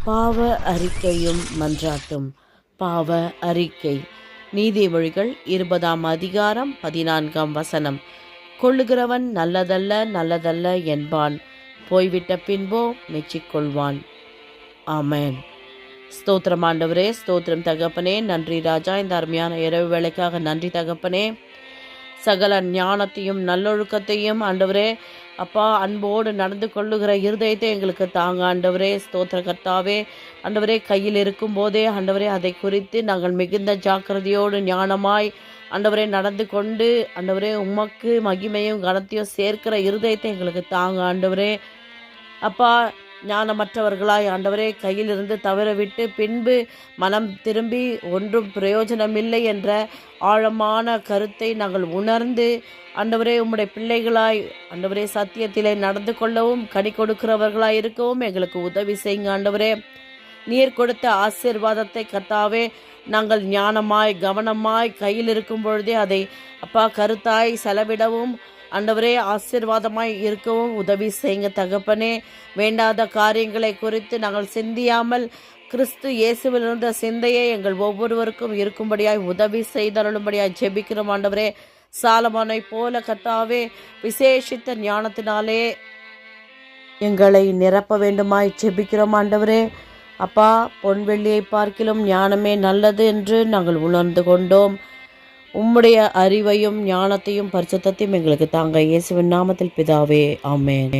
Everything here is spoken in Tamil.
பாவ அறிக்கையும் மன்றாட்டும். பாவ அறிக்கை. நீதிமொழிகள் 20ஆம் அதிகாரம் 14ஆம் வசனம். கொள்ளுகிறவன் நல்லதல்ல நல்லதல்ல என்பான், போய்விட்ட பின்போ மெச்சிக்கொள்வான். ஆமென். ஸ்தோத்திரம் ஆண்டவரே, ஸ்தோத்திரம் தகப்பனே. நன்றி ராஜா, இந்த அருமையான இரவு வேளைக்காக நன்றி தகப்பனே. சகல ஞானத்தையும் நல்லொழுக்கத்தையும் ஆண்டவரே அப்பா அன்போடு நடந்து கொள்ளுகிற இருதயத்தை எங்களுக்கு தாங்க ஆண்டவரே. ஸ்தோத்திர கர்த்தாவே, ஆண்டவரே கையில் இருக்கும் போதே ஆண்டவரே அதை குறித்து நாங்கள் மிகுந்த ஜாக்கிரதையோடு ஞானமாய் ஆண்டவரே நடந்து கொண்டு ஆண்டவரே உமக்கு மகிமையும் கனத்தையும் சேர்க்கிற இருதயத்தை எங்களுக்கு தாங்க ஆண்டவரே. அப்பா ஞானமற்றவர்களாய் ஆண்டவரே கையிலிருந்து தவறவிட்டு பின்பு மனம் திரும்பி ஒன்றும் பிரயோஜனமில்லை என்ற ஆழமான கருத்தை நாங்கள் உணர்ந்து ஆண்டவரே உம்முடைய பிள்ளைகளாய் ஆண்டவரே சத்தியத்திலே நடந்து கொள்ளவும் கனி கொடுக்கிறவர்களாய் இருக்கவும் எங்களுக்கு உதவி செய்யுங்க ஆண்டவரே. நீர் கொடுத்த ஆசீர்வாதத்தை கர்த்தாவே நாங்கள் ஞானமாய் கவனமாய் கையில் இருக்கும் பொழுதே அதை அப்பா கருத்தாய் செலவிடவும் ஆண்டவரே ஆசீர்வாதமாய் இருக்கவும் உதவி செய்யுங்க தகப்பனே. வேண்டாத காரியங்களை குறித்து நாங்கள் சிந்தியாமல் கிறிஸ்து இயேசுவில் இருந்த சிந்தையை எங்கள் ஒவ்வொருவருக்கும் இருக்கும்படியாய் உதவி செய்தருளும்படியாய் ஜெபிக்கிறோம் ஆண்டவரே. சாலமோனை போல கர்த்தாவே விசேஷித்த ஞானத்தினாலே எங்களை நிரப்ப வேண்டுமாய் ஜெபிக்கிறோம் ஆண்டவரே. அப்பா பொன்வெள்ளியை பார்க்கிலும் ஞானமே நல்லது என்று நாங்கள் உணர்ந்து கொண்டோம். உம்முடைய அறிவையும் ஞானத்தையும் பரிசுத்தத்தையும் எங்களுக்கு தாங்க. இயேசுவின் நாமத்தில் பிதாவே, ஆமென்.